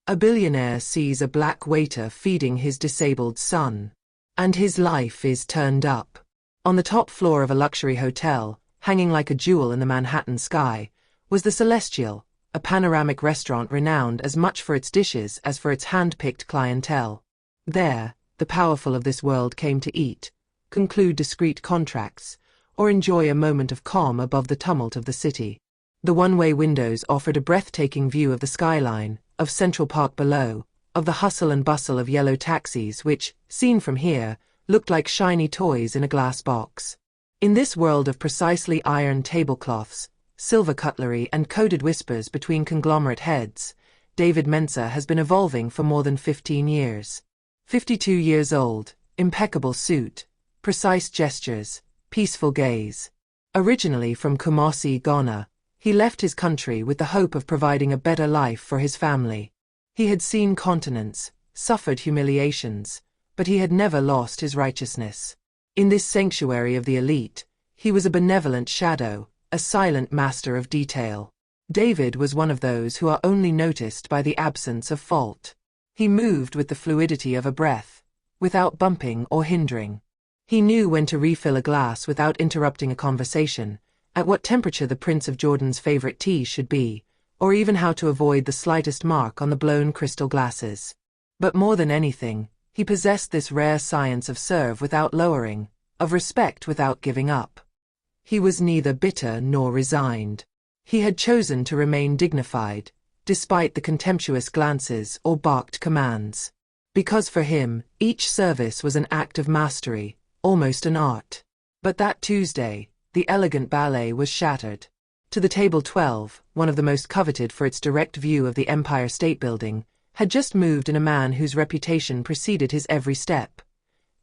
A billionaire sees a black waiter feeding his disabled son. And his life is turned up. On the top floor of a luxury hotel, hanging like a jewel in the Manhattan sky, was the Celestial, a panoramic restaurant renowned as much for its dishes as for its hand-picked clientele. There, the powerful of this world came to eat, conclude discreet contracts, or enjoy a moment of calm above the tumult of the city. The one-way windows offered a breathtaking view of the skyline, of Central Park below, of the hustle and bustle of yellow taxis which, seen from here, looked like shiny toys in a glass box. In this world of precisely ironed tablecloths, silver cutlery and coded whispers between conglomerate heads, David Mensah has been evolving for more than 15 years. 52 years old, impeccable suit, precise gestures, peaceful gaze. Originally from Kumasi, Ghana, he left his country with the hope of providing a better life for his family. He had seen continents, suffered humiliations, but he had never lost his righteousness. In this sanctuary of the elite, he was a benevolent shadow, a silent master of detail. David was one of those who are only noticed by the absence of fault. He moved with the fluidity of a breath, without bumping or hindering. He knew when to refill a glass without interrupting a conversation, at what temperature the Prince of Jordan's favorite tea should be, or even how to avoid the slightest mark on the blown crystal glasses. But more than anything, he possessed this rare science of serve without lowering, of respect without giving up. He was neither bitter nor resigned. He had chosen to remain dignified, despite the contemptuous glances or barked commands. Because for him, each service was an act of mastery, almost an art. But that Tuesday, the elegant ballet was shattered. To the table 12, one of the most coveted for its direct view of the Empire State Building, had just moved in a man whose reputation preceded his every step.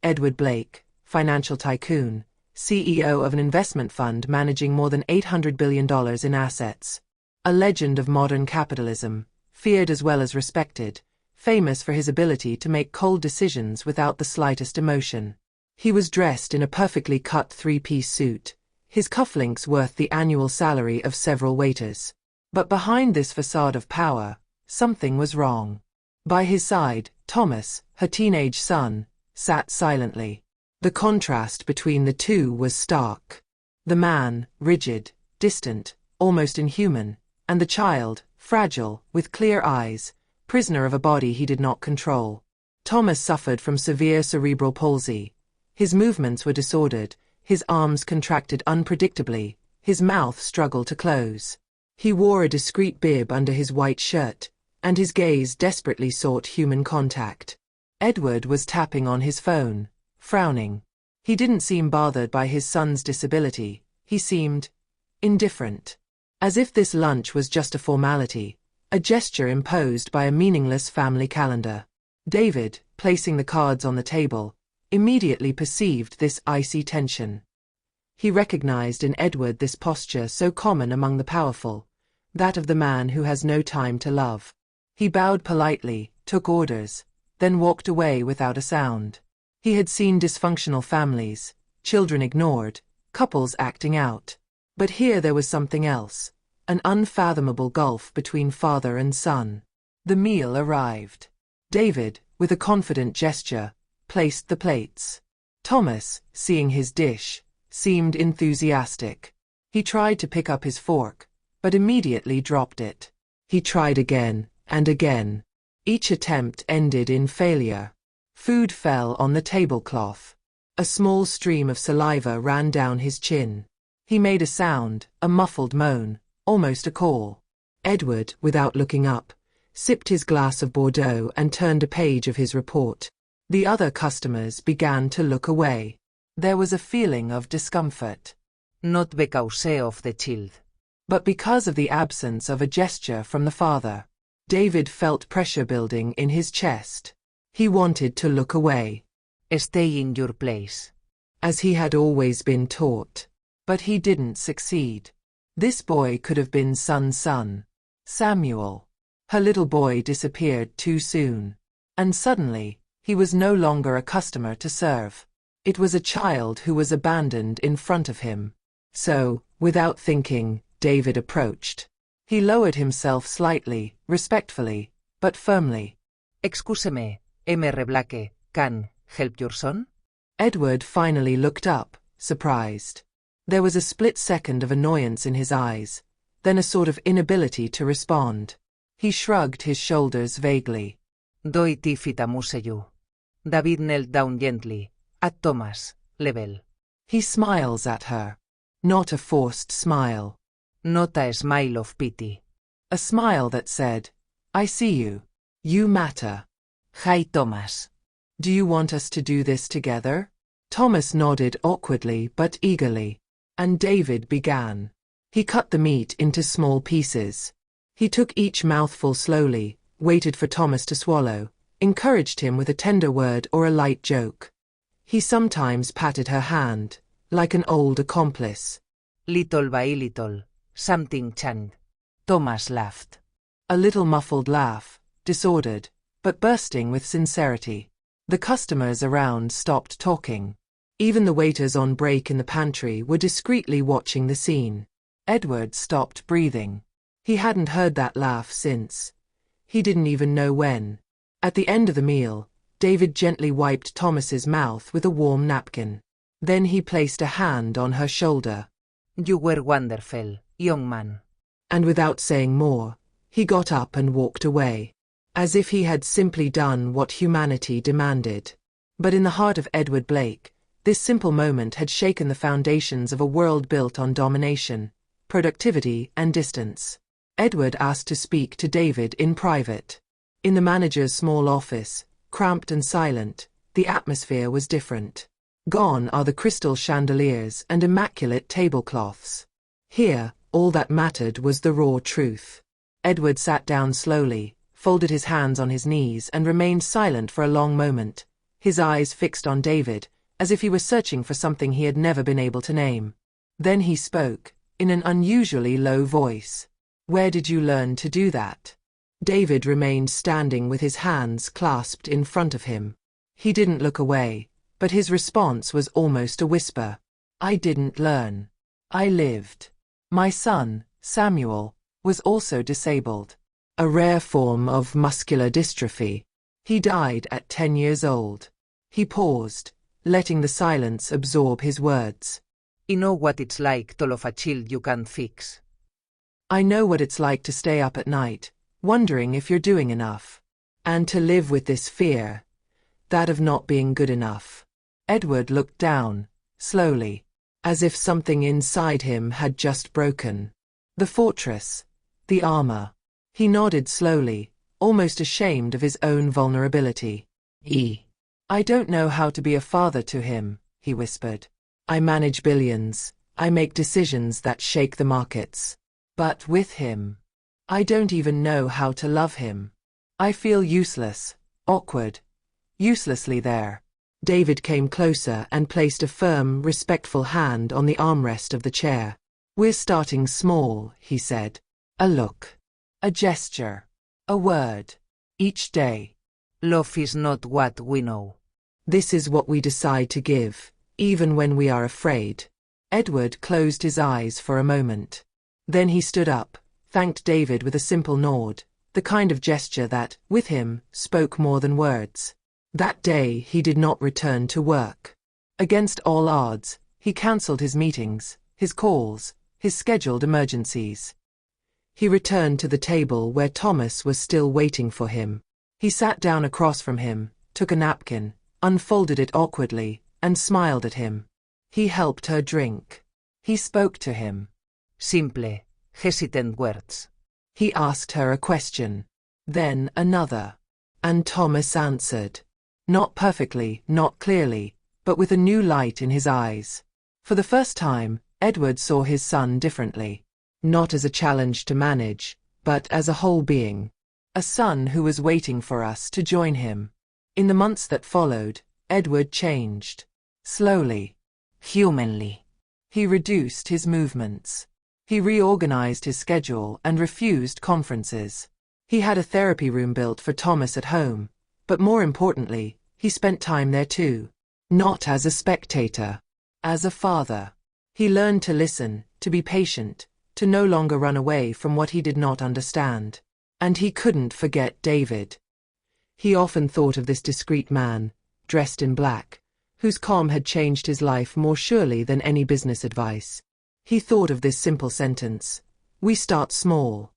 Edward Blake, financial tycoon, CEO of an investment fund managing more than $800 billion in assets. A legend of modern capitalism, feared as well as respected, famous for his ability to make cold decisions without the slightest emotion. He was dressed in a perfectly cut three-piece suit, his cufflinks worth the annual salary of several waiters. But behind this facade of power, something was wrong. By his side, Thomas, her teenage son, sat silently. The contrast between the two was stark. The man, rigid, distant, almost inhuman, and the child, fragile, with clear eyes, prisoner of a body he did not control. Thomas suffered from severe cerebral palsy. His movements were disordered, his arms contracted unpredictably, his mouth struggled to close. He wore a discreet bib under his white shirt, and his gaze desperately sought human contact. Edward was tapping on his phone, frowning. He didn't seem bothered by his son's disability, he seemed indifferent. As if this lunch was just a formality, a gesture imposed by a meaningless family calendar. David, placing the cards on the table, immediately perceived this icy tension. He recognized in Edward this posture so common among the powerful, that of the man who has no time to love. He bowed politely, took orders, then walked away without a sound. He had seen dysfunctional families, children ignored, couples acting out. But here there was something else, an unfathomable gulf between father and son. The meal arrived. David, with a confident gesture, placed the plates. Thomas, seeing his dish, seemed enthusiastic. He tried to pick up his fork, but immediately dropped it. He tried again, and again. Each attempt ended in failure. Food fell on the tablecloth. A small stream of saliva ran down his chin. He made a sound, a muffled moan, almost a call. Edward, without looking up, sipped his glass of Bordeaux and turned a page of his report. The other customers began to look away. There was a feeling of discomfort. Not because of the child, but because of the absence of a gesture from the father. David felt pressure building in his chest. He wanted to look away. Stay in your place, as he had always been taught. But he didn't succeed. This boy could have been Son's son. Samuel. Her little boy disappeared too soon. And suddenly, he was no longer a customer to serve. It was a child who was abandoned in front of him. So, without thinking, David approached. He lowered himself slightly, respectfully, but firmly. Excuse-me, Mr. Blake, can help your son? Edward finally looked up, surprised. There was a split second of annoyance in his eyes, then a sort of inability to respond. He shrugged his shoulders vaguely. Doi ti fitamuseju. David knelt down gently, at Thomas' level. He smiles at her. Not a forced smile. Not a smile of pity. A smile that said, I see you. You matter. Hi Thomas. Do you want us to do this together? Thomas nodded awkwardly but eagerly. And David began. He cut the meat into small pieces. He took each mouthful slowly, waited for Thomas to swallow, encouraged him with a tender word or a light joke. He sometimes patted her hand, like an old accomplice. Little by little, something changed. Thomas laughed. A little muffled laugh, disordered, but bursting with sincerity. The customers around stopped talking. Even the waiters on break in the pantry were discreetly watching the scene. Edward stopped breathing. He hadn't heard that laugh since. He didn't even know when. At the end of the meal, David gently wiped Thomas's mouth with a warm napkin. Then he placed a hand on her shoulder. You were wonderful, young man. And without saying more, he got up and walked away, as if he had simply done what humanity demanded. But in the heart of Edward Blake, this simple moment had shaken the foundations of a world built on domination, productivity, and distance. Edward asked to speak to David in private. In the manager's small office, cramped and silent, the atmosphere was different. Gone are the crystal chandeliers and immaculate tablecloths. Here, all that mattered was the raw truth. Edward sat down slowly, folded his hands on his knees and remained silent for a long moment, his eyes fixed on David, as if he were searching for something he had never been able to name. Then he spoke, in an unusually low voice. Where did you learn to do that? David remained standing with his hands clasped in front of him. He didn't look away, but his response was almost a whisper. I didn't learn. I lived. My son, Samuel, was also disabled. A rare form of muscular dystrophy. He died at 10 years old. He paused, letting the silence absorb his words. You know what it's like to love a child you can't fix. I know what it's like to stay up at night, wondering if you're doing enough. And to live with this fear, that of not being good enough. Edward looked down, slowly, as if something inside him had just broken. The fortress, the armor. He nodded slowly, almost ashamed of his own vulnerability. I don't know how to be a father to him, he whispered. I manage billions, I make decisions that shake the markets. But with him, I don't even know how to love him. I feel useless, awkward, uselessly there. David came closer and placed a firm, respectful hand on the armrest of the chair. We're starting small, he said. A look, a gesture, a word, each day. Love is not what we know. This is what we decide to give, even when we are afraid. Edward closed his eyes for a moment. Then he stood up, thanked David with a simple nod, the kind of gesture that, with him, spoke more than words. That day he did not return to work. Against all odds, he cancelled his meetings, his calls, his scheduled emergencies. He returned to the table where Thomas was still waiting for him. He sat down across from him, took a napkin, unfolded it awkwardly, and smiled at him. He helped her drink. He spoke to him. Simple, hesitant words. He asked her a question. Then another. And Thomas answered. Not perfectly, not clearly, but with a new light in his eyes. For the first time, Edward saw his son differently. Not as a challenge to manage, but as a whole being. A son who was waiting for us to join him. In the months that followed, Edward changed. Slowly. Humanly. He reduced his movements. He reorganized his schedule and refused conferences. He had a therapy room built for Thomas at home, but more importantly, he spent time there too. Not as a spectator. As a father. He learned to listen, to be patient, to no longer run away from what he did not understand. And he couldn't forget David. He often thought of this discreet man, dressed in black, whose calm had changed his life more surely than any business advice. He thought of this simple sentence: "We start small."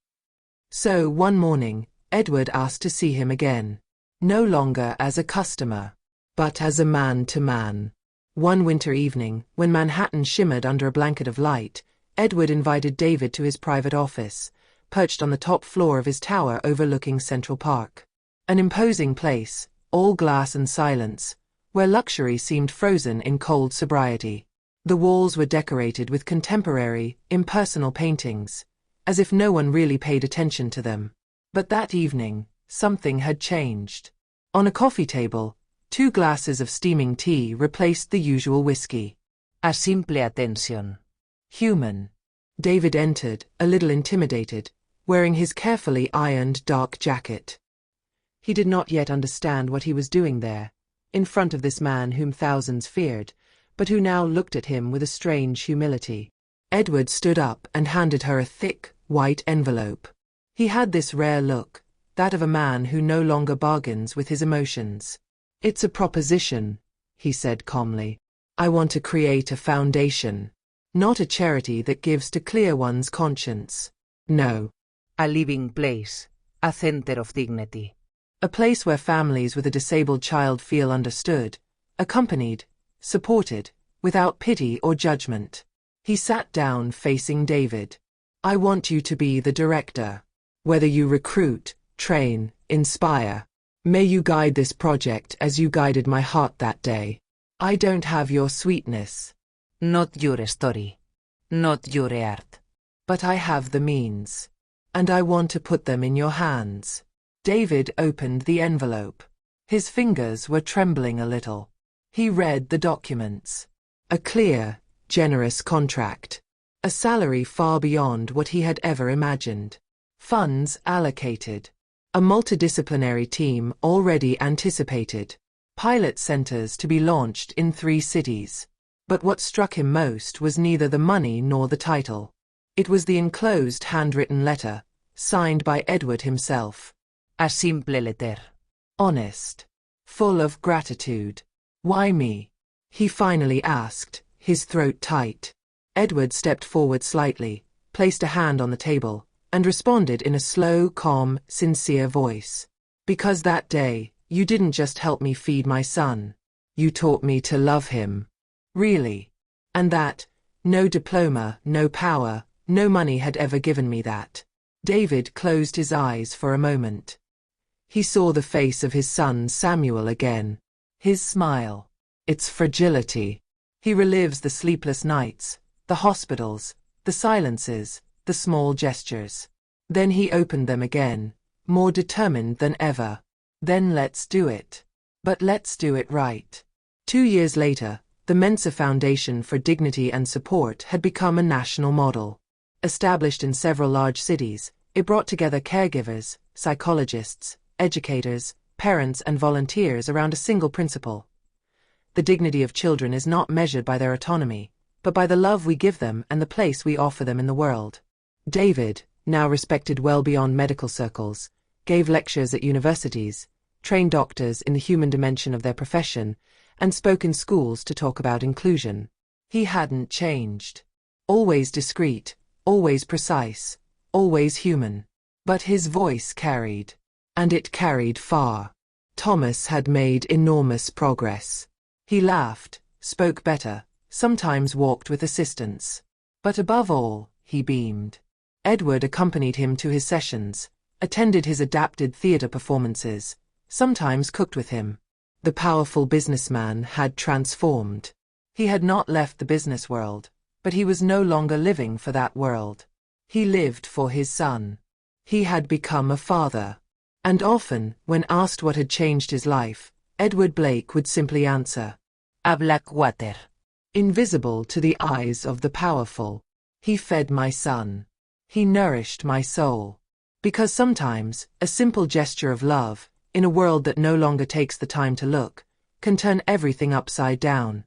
So, one morning, Edward asked to see him again. No longer as a customer, but as a man-to-man. One winter evening, when Manhattan shimmered under a blanket of light, Edward invited David to his private office, perched on the top floor of his tower overlooking Central Park. An imposing place, all glass and silence, where luxury seemed frozen in cold sobriety. The walls were decorated with contemporary, impersonal paintings, as if no one really paid attention to them. But that evening, something had changed. On a coffee table, 2 glasses of steaming tea replaced the usual whiskey. A simple attention. Human. David entered, a little intimidated, wearing his carefully ironed dark jacket. He did not yet understand what he was doing there, in front of this man whom thousands feared, but who now looked at him with a strange humility. Edward stood up and handed her a thick, white envelope. He had this rare look, that of a man who no longer bargains with his emotions. "It's a proposition," he said calmly. "I want to create a foundation. Not a charity that gives to clear one's conscience. No. A living place, a center of dignity. A place where families with a disabled child feel understood, accompanied, supported, without pity or judgment." He sat down facing David. "I want you to be the director. Whether you recruit, train, inspire, may you guide this project as you guided my heart that day. I don't have your sweetness. Not your story. Not your art. But I have the means. And I want to put them in your hands." David opened the envelope. His fingers were trembling a little. He read the documents. A clear, generous contract. A salary far beyond what he had ever imagined. Funds allocated. A multidisciplinary team already anticipated. Pilot centers to be launched in 3 cities. But what struck him most was neither the money nor the title. It was the enclosed handwritten letter, signed by Edward himself. A simple letter. Honest. Full of gratitude. "Why me?" he finally asked, his throat tight. Edward stepped forward slightly, placed a hand on the table, and responded in a slow, calm, sincere voice. "Because that day, you didn't just help me feed my son. You taught me to love him. Really. And that, no diploma, no power, no money had ever given me that." David closed his eyes for a moment. He saw the face of his son Samuel again. His smile. Its fragility. He relives the sleepless nights, the hospitals, the silences, the small gestures. Then he opened them again, more determined than ever. "Then let's do it. But let's do it right." 2 years later, the Mensa Foundation for Dignity and Support had become a national model. Established in several large cities, it brought together caregivers, psychologists, educators, parents, and volunteers around a single principle. The dignity of children is not measured by their autonomy, but by the love we give them and the place we offer them in the world. David, now respected well beyond medical circles, gave lectures at universities, trained doctors in the human dimension of their profession, and spoke in schools to talk about inclusion. He hadn't changed. Always discreet, always precise, always human. But his voice carried. And it carried far. Thomas had made enormous progress. He laughed, spoke better, sometimes walked with assistance. But above all, he beamed. Edward accompanied him to his sessions, attended his adapted theater performances, sometimes cooked with him. The powerful businessman had transformed. He had not left the business world, but he was no longer living for that world. He lived for his son. He had become a father. And often, when asked what had changed his life, Edward Blake would simply answer, "A black water." Invisible to the eyes of the powerful. He fed my son. He nourished my soul. Because sometimes, a simple gesture of love, in a world that no longer takes the time to look, can turn everything upside down.